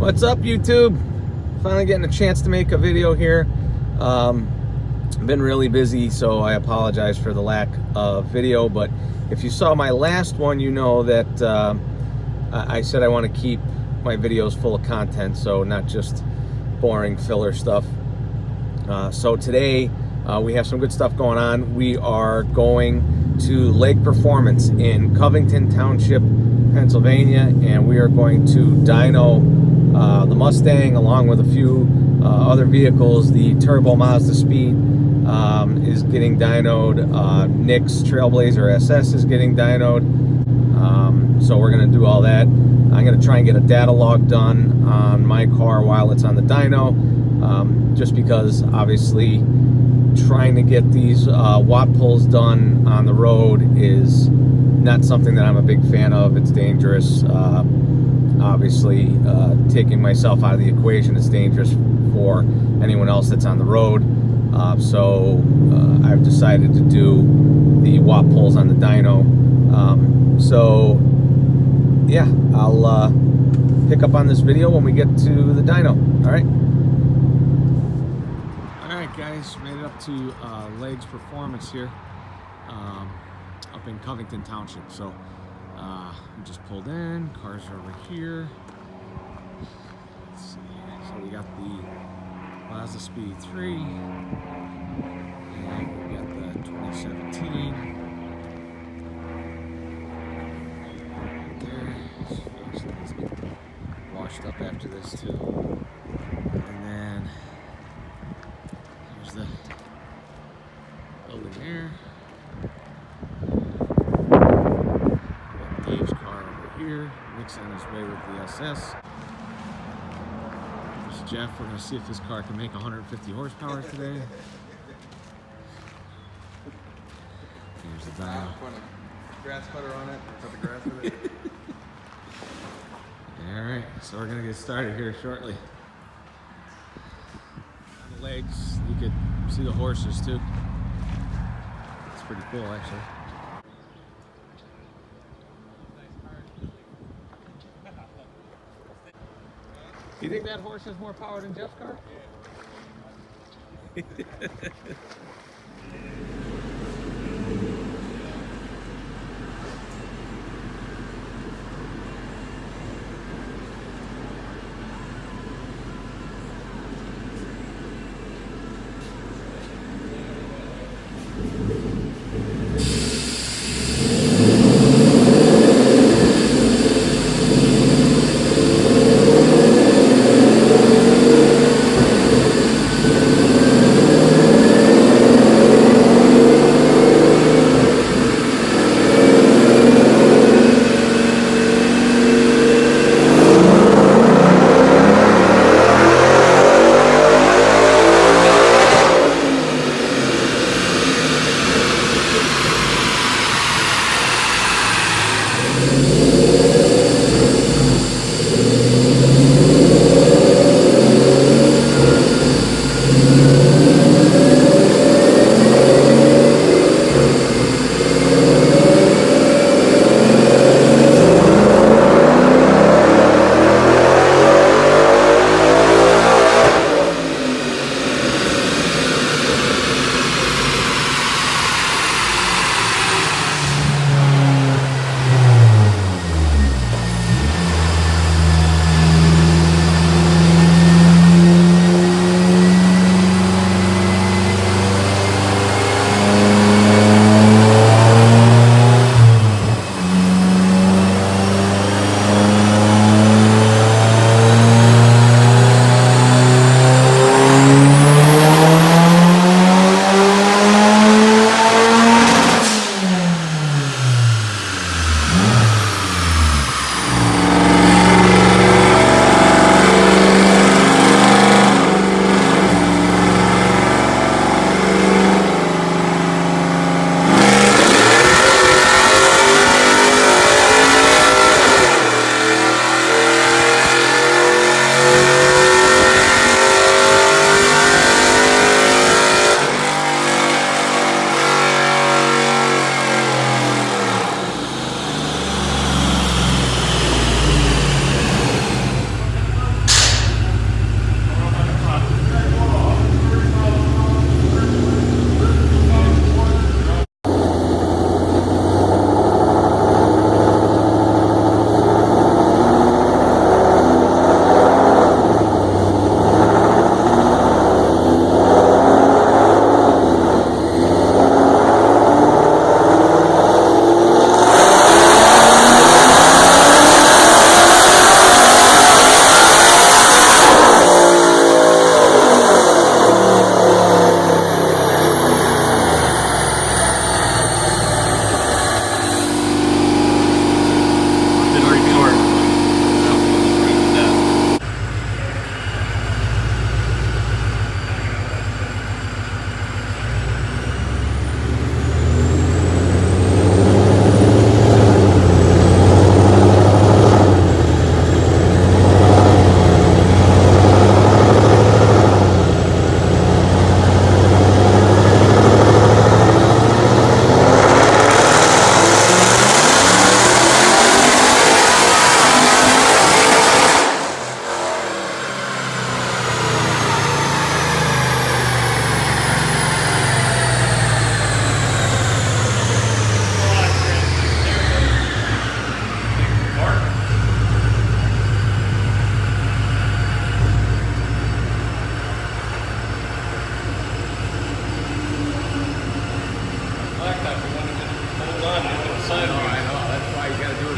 What's up, YouTube? Finally getting a chance to make a video here. I've been really busy, so I apologize for the lack of video, but if you saw my last one, you know that I said I want to keep my videos full of content, so not just boring filler stuff. So today we have some good stuff going on. We are going to Lake Performance in Covington Township, Pennsylvania, and we are going to dyno the Mustang along with a few other vehicles. The turbo Mazdaspeed is getting dynoed. Nick's Trailblazer SS is getting dynoed. So we're going to do all that. I'm going to try and get a data log done on my car while it's on the dyno, just because obviously trying to get these watt pulls done on the road is not something that I'm a big fan of. It's dangerous. Obviously, taking myself out of the equation is dangerous for anyone else that's on the road. So I've decided to do the watt pulls on the dyno. So yeah, I'll pick up on this video when we get to the dyno. All right, guys, made it up to Legs Performance here, up in Covington Township. So we just pulled in, cars are over here. Let's see, so we got the Mazdaspeed 3, and we got the 2017. Right there. So obviously needs to be washed up after this too. And then here's the building here. Dave's car over here. Nick's on his way with the SS. There's Jeff. We're going to see if this car can make 150 horsepower today. Here's the dyno. Grass cutter on it. Cut the grass with it. Alright, so we're going to get started here shortly. On the legs, you could see the horses too. It's pretty cool, actually. Do you think that horse has more power than Jeff's car?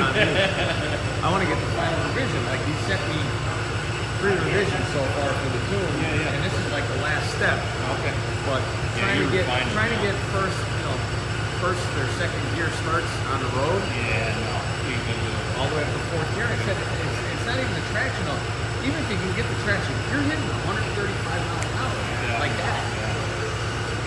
on you. I want to get the final revision. Like you sent me 3 revisions so far for the tune, and this is like the last step. Okay. But trying to get first or second gear starts on the road. Yeah, no. All the way up to 4th gear. I said it's not even the traction though. Even if you can get the traction, you're hitting 135 miles an hour like that.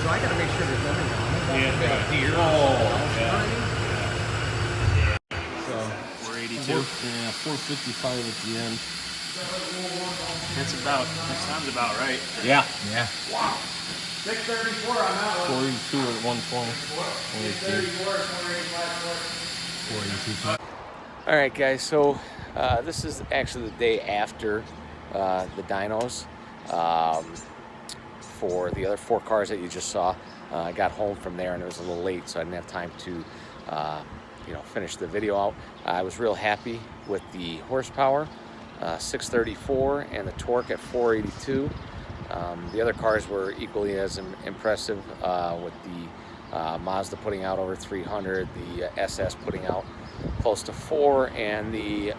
So I got to make sure there's nothing wrong. A deer. So 482. Yeah, 455 at the end. That sounds about right. Yeah. yeah. Wow. 634 on that one. 482 at 120. 485. All right, guys. So this is actually the day after the dynos. For the other 4 cars that you just saw. I got home from there and it was a little late, so I didn't have time to finish the video out. I was real happy with the horsepower, 634, and the torque at 482. The other cars were equally as impressive, with the Mazda putting out over 300, the SS putting out close to 4, and the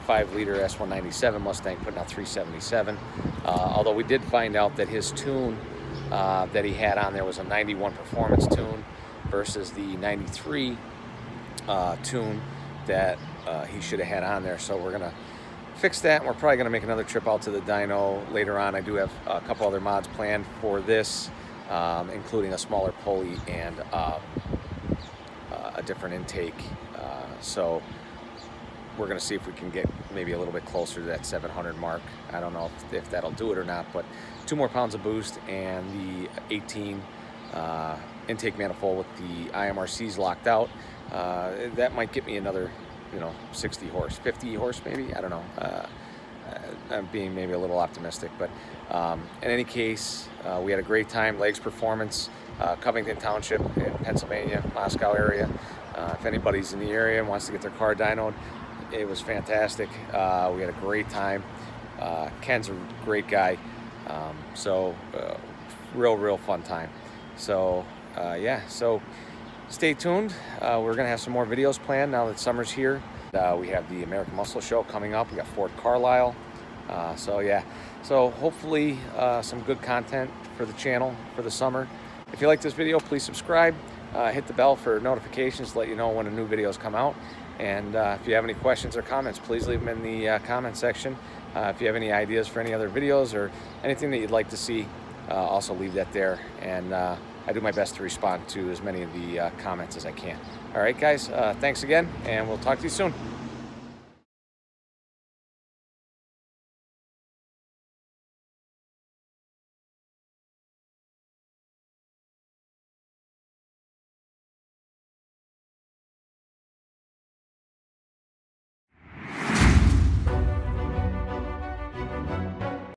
5-liter S197 Mustang putting out 377. Although we did find out that his tune that he had on there was a 91 performance tune versus the 93 tune that he should have had on there. So we're gonna fix that, and we're probably gonna make another trip out to the dyno later on. I do have a couple other mods planned for this, including a smaller pulley and a different intake. So we're going to see if we can get maybe a little bit closer to that 700 mark. I don't know if that'll do it or not, but 2 more pounds of boost and the 18 intake manifold with the IMRCs locked out. That might get me another, 60 horse, 50 horse maybe. I don't know. I'm being maybe a little optimistic, but in any case, we had a great time. Legs Performance, Covington Township in Pennsylvania, Moscow area. If anybody's in the area and wants to get their car dynoed, it was fantastic. We had a great time. Ken's a great guy. So real fun time. So yeah, so stay tuned. We're gonna have some more videos planned now that summer's here. We have the American Muscle Show coming up. We got Fort Carlisle. So yeah, so hopefully some good content for the channel for the summer. If you like this video, please subscribe. Hit the bell for notifications to let you know when a new videos come out. And if you have any questions or comments, please leave them in the comment section. If you have any ideas for any other videos or anything that you'd like to see, also leave that there. And I do my best to respond to as many of the comments as I can. All right, guys, thanks again, and we'll talk to you soon.